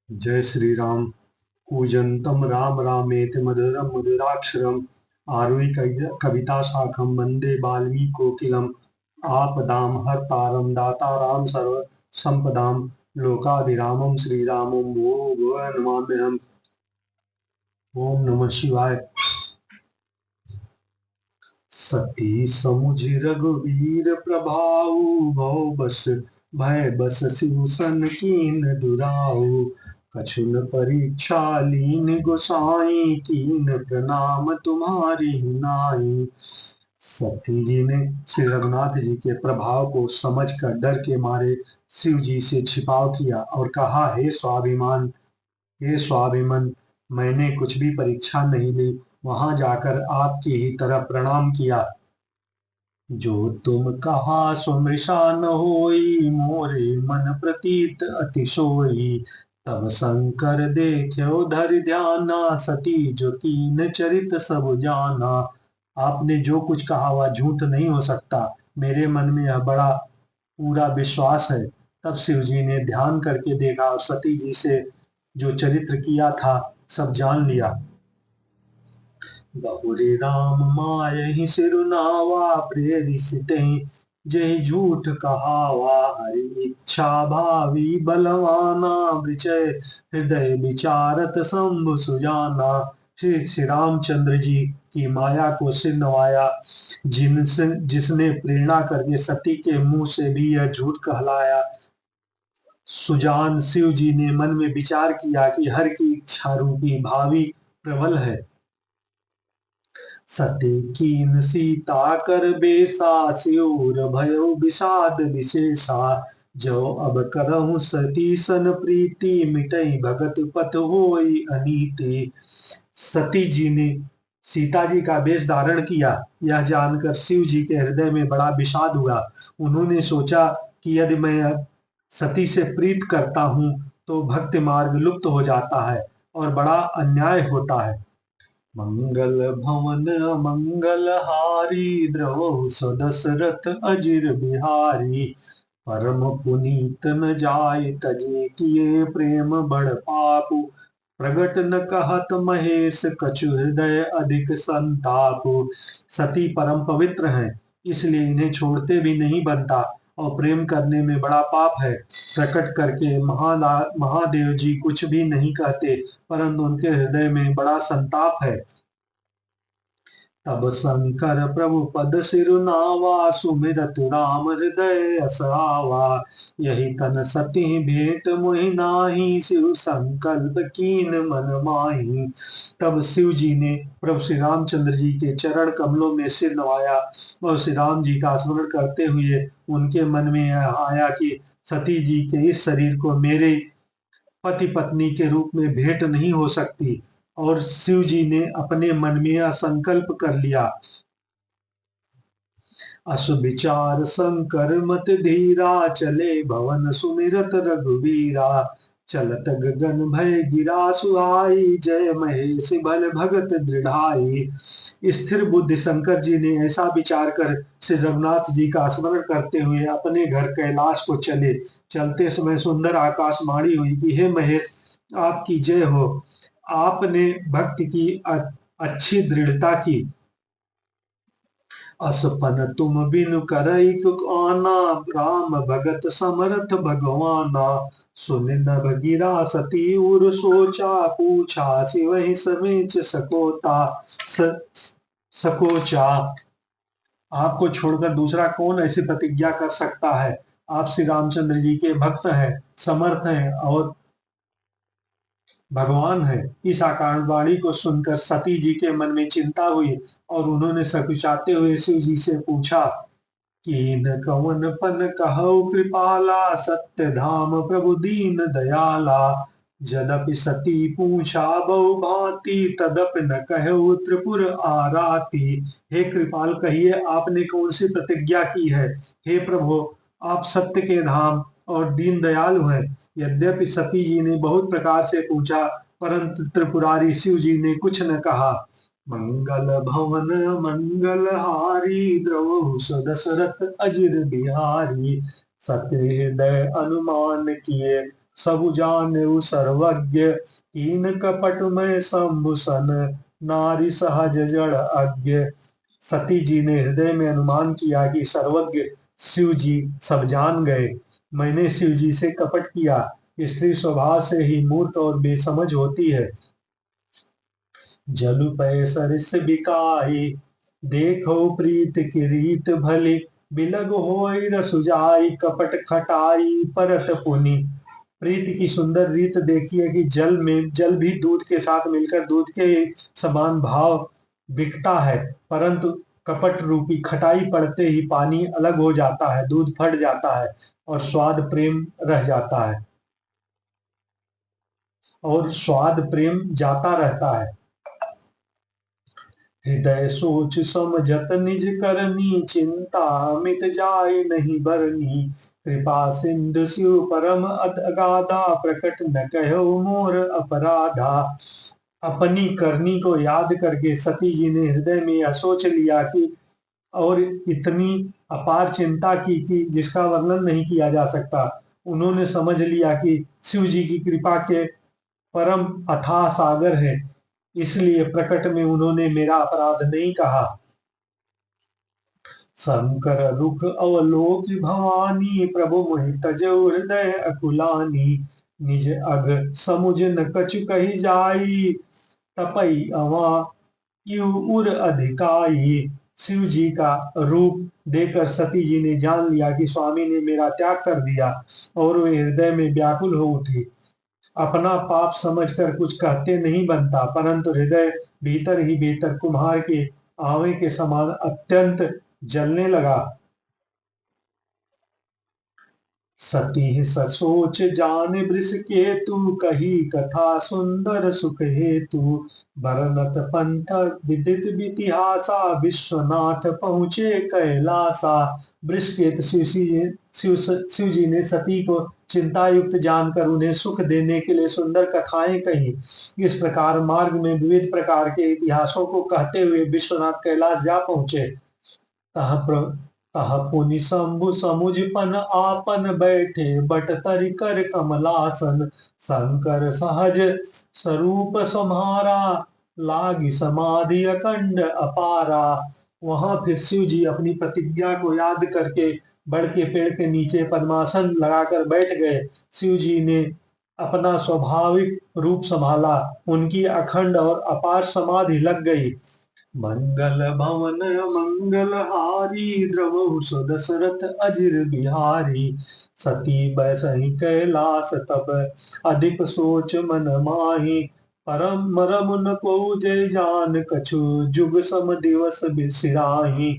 जय श्री राम। कूजन्तं राम रामेति मधुरं मधुराक्षरम् आरुह्य कविता शाखं वन्दे वाल्मीकिकोकिलम्। आपदां हर्तारं दातारां सर्व संपदां लोकाभिरामं श्रीरामं भूयो नमाम्यहम्। ओम नमः शिवाय। सती समुझ रघुवीर प्रभाऊ भव बस भय बस शिव सन कीन दुराऊ। कछुन परीक्षा लीन गोसाई कीन प्रणाम तुम्हारी नाई। सती जी ने श्री रघुनाथ जी के प्रभाव को समझकर डर के मारे शिव जी से छिपाव किया और कहा, हे स्वाभिमान, मैंने कुछ भी परीक्षा नहीं ली, वहां जाकर आपकी ही तरह प्रणाम किया। जो तुम कहा सुमृषा न होई, मोरे मन प्रतीत अति सोई। तब शंकर देख्यो धरि ध्याना, सती जो कीन चरित सब जाना। आपने जो कुछ कहा वह झूठ नहीं हो सकता, मेरे मन में यह बड़ा पूरा विश्वास है। तब शिव जी ने ध्यान करके देखा और सती जी से जो चरित्र किया था सब जान लिया। बहुरे राम मायहि सिरुनावा, प्रेरिसितें जय झूठ कहावा। हरि इच्छा भावी बलवाना, विचय हृदय विचारत शंभु सुजाना। श्री रामचंद्र जी की माया को सिर नवाया, जिसने प्रेरणा करके सती के मुंह से भी यह झूठ कहलाया। सुजान शिव जी ने मन में विचार किया कि हर की इच्छा रूपी भावी प्रबल है। सती कीन सीता कर बेसा, सियोर भयो विषाद विशेषा। जो अब करहु सती सन प्रीति, मिटई भगत पथ होई अनीति। सती जी ने सीता जी का वेश धारण किया। यह जानकर शिव जी के हृदय में बड़ा विषाद हुआ। उन्होंने सोचा कि यदि मैं सती से प्रीत करता हूं तो भक्ति मार्ग लुप्त हो जाता है और बड़ा अन्याय होता है। मंगल भवन मंगल हारी, द्रवहु सदशरथ अजिर बिहारी। परम पुनीत न जाय तजे, किए प्रेम बड़ पापु। प्रगट न कहत महेश, कछु हृदय अधिक संतापु। सती परम पवित्र हैं, इसलिए इन्हें छोड़ते भी नहीं बनता और प्रेम करने में बड़ा पाप है। प्रकट करके महादेव जी कुछ भी नहीं कहते, परंतु उनके हृदय में बड़ा संताप है। तब शंकर प्रभु पद सिरुनावा, सुमिरत राम हृदय असावा। यही तन सती भेंट मोहि नाही, शिव संकल्प कीन मन माही। तब शिव जी ने प्रभु श्री रामचंद्र जी के चरण कमलों में सिर नवाया और श्री राम जी का स्मरण करते हुए उनके मन में यह आया कि सती जी के इस शरीर को मेरे पति पत्नी के रूप में भेंट नहीं हो सकती। और शिव जी ने अपने मन में यह संकल्प कर लिया। अस विचार शंकर मत धीरा, चले भवन सुमिरत रघुवीरा। चलत गगन भय गिरा सुहाई, जय महेश बल भगत दृढ़ाई। स्थिर बुद्धि शंकर जी ने ऐसा विचार कर श्री रघुनाथ जी का स्मरण करते हुए अपने घर कैलाश को चले। चलते समय सुंदर आकाशवाणी हुई कि हे महेश, आपकी जय हो। आपने भक्त की अच्छी दृढ़ता की। असपन तुम बिनु करई आना, राम भगत समर्थ भगवाना। सुन नभ गिरा सती उर सोचा, पूछा सिवहि समेच सकोता सकोचा। आपको छोड़कर दूसरा कौन ऐसी प्रतिज्ञा कर सकता है। आप श्री रामचंद्र जी के भक्त हैं, समर्थ हैं और भगवान है। इस आकाशवाणी को सुनकर सती जी के मन में चिंता हुई और उन्होंने सकुचाते हुए शिव जी से पूछा कि न कवन पन कहु कृपाला, सत्य धाम प्रभु दीन दयाला। जदपि सती पूछा बहु भांति, तदपि न कहु त्रिपुर आराती। हे कृपाल, कहिए आपने कौन सी प्रतिज्ञा की है। हे प्रभु, आप सत्य के धाम और दीन दयालु हैं। यद्यपि सती जी ने बहुत प्रकार से पूछा, परंतु त्रिपुरारी शिव जी ने कुछ न कहा। मंगल भवन मंगल हारी, द्रवहु सदशरथ अजिर बिहारी। सत्य हृदय अनुमान किए, सबु जानेउ सर्वज्ञ, कीन कपट में शंभुसन, नारी सहज जड़ अज्ञ। सती जी ने हृदय में अनुमान किया कि सर्वज्ञ शिव जी सब जान गए। मैंने शिव जी से कपट किया। स्त्री स्वभाव से ही मूर्ख और बेसमझ होती है। जलु पै सरिस बिकाई, देखो प्रीत की रीत भली, बिलग होई रसुजाई, कपट खटाई परत पुनि। प्रीति की सुंदर रीत देखिए कि जल भी दूध के साथ मिलकर दूध के समान भाव बिकता है, परंतु कपट रूपी खटाई पड़ते ही पानी अलग हो जाता है, दूध फट जाता है और स्वाद प्रेम रह जाता है और स्वाद प्रेम जाता रहता है। हृदय सोच समझत निज करनी, चिंता मिट जाए नहीं बरनी। कृपा सिंधु शिव परम अगाधा, प्रकट न कहो मोर अपराधा। अपनी करनी को याद करके सती जी ने हृदय में यह सोच लिया कि और इतनी अपार चिंता की कि जिसका वर्णन नहीं किया जा सकता। उन्होंने समझ लिया कि शिव जी की कृपा के परम अथाह सागर है, इसलिए प्रकट में उन्होंने मेरा अपराध नहीं कहा। शंकर रुख अवलोक भवानी, प्रभु मोहि तजौ हृदय अकुलानी। निज अघ समुझ न कछु कही जाई, तपई अवा यु उर अधिकाई। शिव जी का रूप देखकर सती जी ने जान लिया कि स्वामी ने मेरा त्याग कर दिया और वे हृदय में व्याकुल हो उठी। अपना पाप समझकर कुछ कहते नहीं बनता, परंतु हृदय भीतर ही भीतर कुम्हार के आवे के समान अत्यंत जलने लगा। सती ससोच जान वृष केतु, कही कथा सुंदर सुख हेतु। भरनत पंथ विदित इतिहासा, विश्वनाथ पहुँचे कैलासा। वृषकेतु शिव जी ने सती को चिंता युक्त जानकर उन्हें सुख देने के लिए सुंदर कथाएं कही। इस प्रकार मार्ग में विविध प्रकार के इतिहासों को कहते हुए विश्वनाथ कैलाश जा पहुँचे। तह तह पुनि शंभु समुझ पन आपन, बैठे बट तरि कर कमलासन। शंकर सहज स्वरूप सम्हारा, लागी समाधि अखंड अपारा। वहां फिर शिव जी अपनी प्रतिज्ञा को याद करके बड़ के पेड़ के नीचे पद्मासन लगाकर बैठ गए। शिव जी ने अपना स्वाभाविक रूप संभाला, उनकी अखंड और अपार समाधि लग गई। मंगल भवन मंगल हारी, द्रवहु सो दशरथ अजिर बिहारी। सती बैसहि कैलास तब, अधिक सोच मन माही। परम मरम न को जय जान कछु, जुग सम दिवस बिसराही।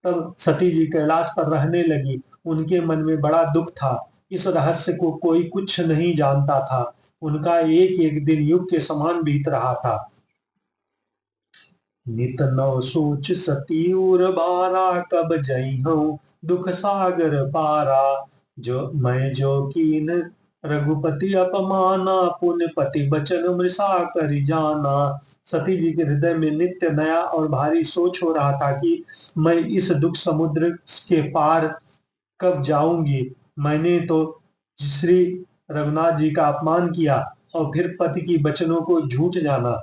तब सती जी कैलाश पर रहने लगी। उनके मन में बड़ा दुख था। इस रहस्य को कोई कुछ नहीं जानता था। उनका एक एक दिन युग के समान बीत रहा था। नित नव सोच सती उर बारा, कब जइहूँ दुख सागर पारा। जो कीन रघुपति अपमाना, पुण्य पति बचन मृषा करि जाना। सती जी के हृदय में नित्य नया और भारी सोच हो रहा था कि मैं इस दुख समुद्र के पार कब जाऊंगी। मैंने तो श्री रघुनाथ जी का अपमान किया और फिर पति की वचनों को झूठ जाना।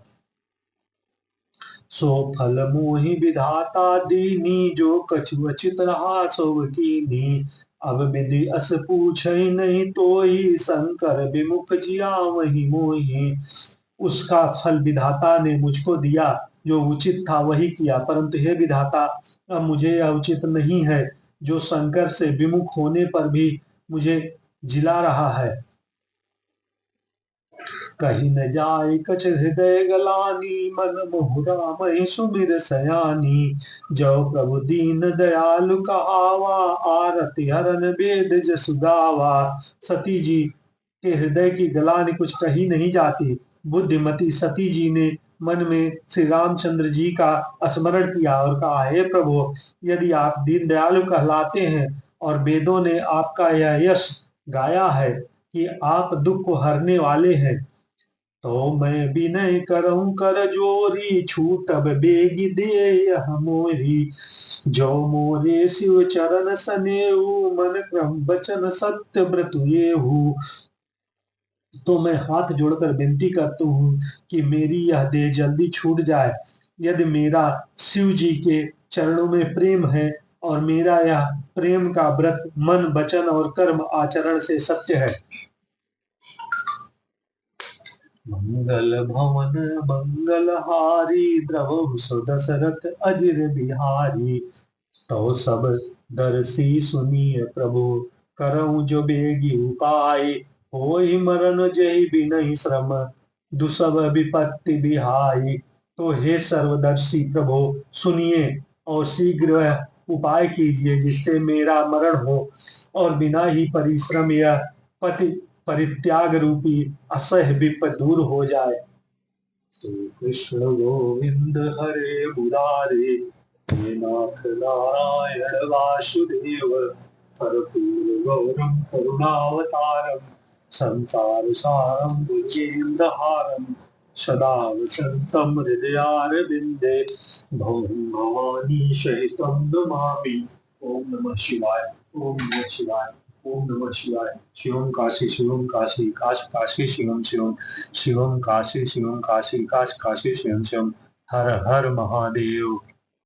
सो फल मोहि विधाता दीनी, जो कछु अचित रहा सो कीनी। अब विधि अस पूछहि नहीं तोहि, शंकर विमुख जिया वही मोहि। उसका फल विधाता ने मुझको दिया, जो उचित था वही किया, परंतु हे विधाता अब मुझे यह उचित नहीं है जो शंकर से विमुख होने पर भी मुझे जिला रहा है। कहीं न जाय कछ हृदय गलानी, मन मोह रामहि सुमिर सयानी। जो प्रभु दीन दयालु कहावा, आरति हरन वेद जसु गावा। सती जी के हृदय की गलानी कुछ कही नहीं जाती। बुद्धिमती सती जी ने मन में श्री रामचंद्र जी का स्मरण किया और कहा, हे प्रभु, यदि आप दीन दयालु कहलाते हैं और वेदों ने आपका यह यश गाया है कि आप दुख को हरने वाले हैं, तो मैं विनय करऊं कर जोरी, छूटब बेगी दे मोरी। जो मोरे शिव चरण सनेऊ, मन क्रम बचन सत्य व्रत येहू। तो मैं हाथ जोड़कर विनती करता हूँ कि मेरी यह देह जल्दी छूट जाए। यदि मेरा शिव जी के चरणों में प्रेम है और मेरा यह प्रेम का व्रत मन वचन और कर्म आचरण से सत्य है। मंगल भवन मंगलहारी द्रवहु सुदशरथ अजिर बिहारी। तो सब दर्शी सुनिय प्रभु करऊं जो बेगी उपाय। होई मरण जय बिनहि श्रम दुसब विपत्ति बिहाई। तो हे सर्वदर्शी प्रभु सुनिए और शीघ्र उपाय कीजिए जिससे मेरा मरण हो और बिना ही परिश्रम यह पति परित्याग रूपी असह विपद दूर हो जाए। तो कृष्ण गोविंद हरे मुरारे हे नाथ नारायण वासुदेव। कर्पूर गौरम करुणावतारम संसार सारम भुजगेन्द्र हारम सदा वसंतम हृदयारविंदे भवं भवानी सहितं नमामि। ओम नमः शिवाय। ओम नमः शिवाय। ओम नमः शिवाय। शिवम काशी शिवम काशी काश काशी शिवम शिवम शिवम काशी शिवम काशी काश काशी शिवम शिवम। हर हर महादेव।